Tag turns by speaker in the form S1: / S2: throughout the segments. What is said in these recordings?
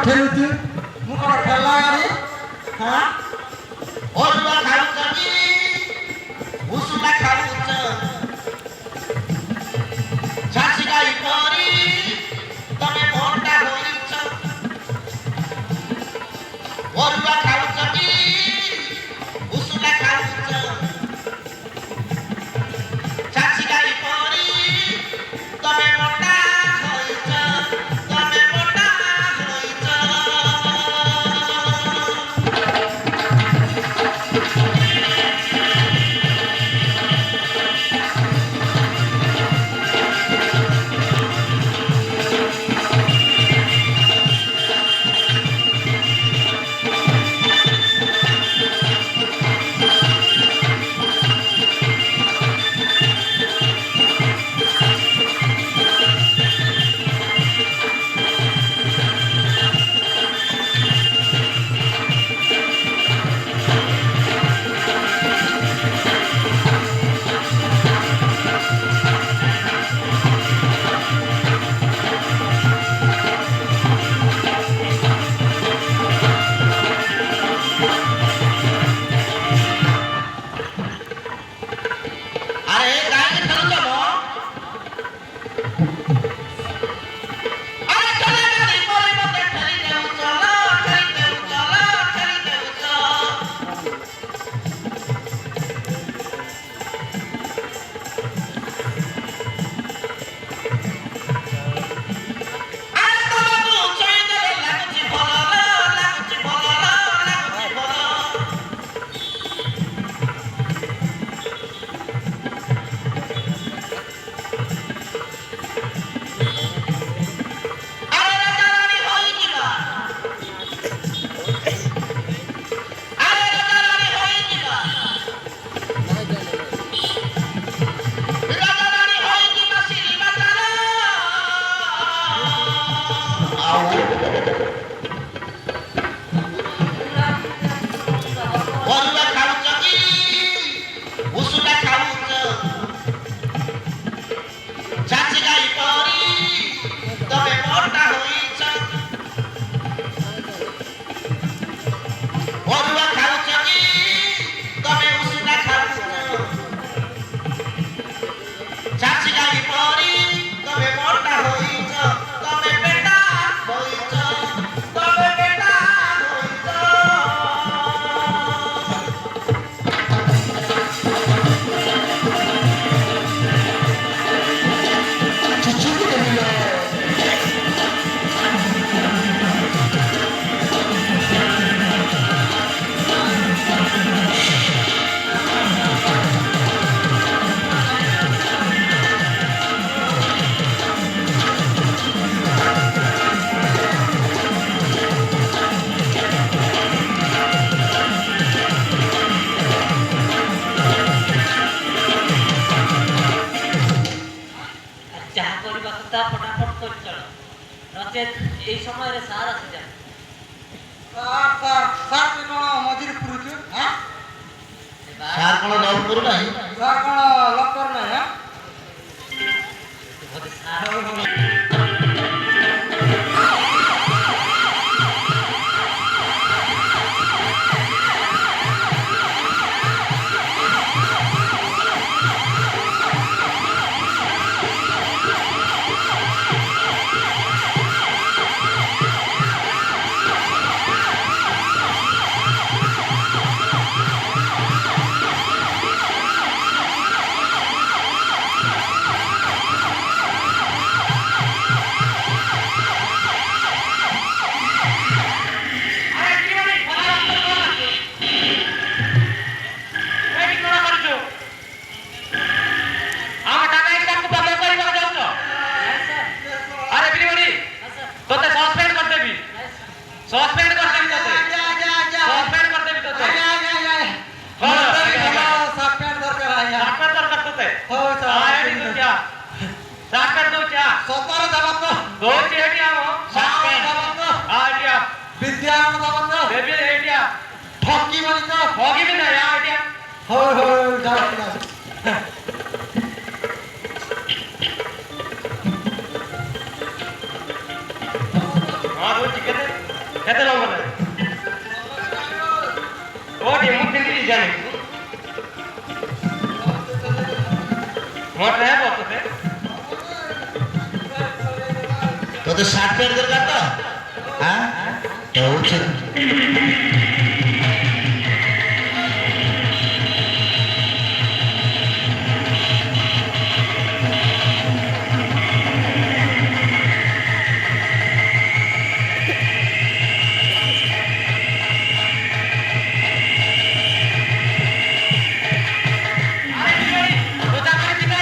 S1: ठेलुती मु कोन ठेला गाड़ी हां
S2: ओरुआ खाउछकी उसूला खाउछ छासी गाई परी तमे मोटा होइछ ओरुआ खाउछकी उसूला खाउछ छासी गाई परी तमे मोटा होइछ तमे मोटा होइछ अरे गाय खेलुछ म अरे चले गाड़ी परी मते ठेली देउ चलो ठेली देउ अरे तमको चई दे लागुची भलो लागुची भलो अरे राजारानी होई जिबा अरे राजारानी होई जिबा राजारानी होई जिबा सिरी बाजार आओ ओरुआ खाउछकी उसूला खाउछ छासी गाई परी तमे मोटा होइछ ओरुआ खाउछकी तमे उसूला खाउछ छासी गाई परी तमे मोटा होइछ तमे बेटा होइछ तमे बेटा होइछ
S1: चुचुकी देलियो
S3: ଯାହା କରିବା କଥା ଫଟାଫଟ କରି ଚଳ ନଚେତ୍ ଏଇ ସମୟରେ ସାର ଆସିଯାଏ
S1: ସାର୍ ତୁ କଣ ମଝିରେ ପୁରୁଛୁ ହାଁ
S2: ସାର୍ କଣ ନଉ କରୁ ନାହିଁ
S1: ସାର୍ କଣ ଲକର ନାହିଁ ହାଁ
S3: ବୋଧେ ସାର
S2: हाँ रोज कहते
S4: କେତେ ନମ୍ବରରେ କୋଉଠି ମୁଁ ପିନ୍ଧିକି ଜାଣି ମୋଟରେ ହେବ ତୋତେ
S1: ତୋତେ ସାର୍ଟ ପ୍ୟାଣ୍ଟ ଦରକାର ତ ହଁ ହେଉଛି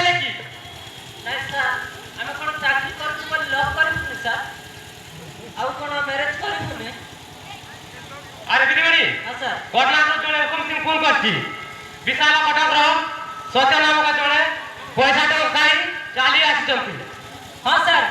S3: ନାଇଁ ସାର୍ ଆମେ କ'ଣ ଚାକିରି କରୁଛୁ ବୋଲି ଲଭ୍ କରିବୁନି ସାର୍ ଆଉ କ'ଣ ମ୍ୟାରେଜ୍ କରିବୁନି
S4: ଆରେ ଦିଦିମଣି
S3: ହଁ ସାର୍
S4: କଟନାରୁ ଜଣେ ହୁକୁମ ସିଂ ଫୋନ କରିଛି ବିଶାଳ କଟକର ସତ୍ୟ ନାମକ ଜଣେ ପଇସାଟାକୁ ଖାଇ ଚାଲି ଆସିଛନ୍ତି
S3: ହଁ ସାର୍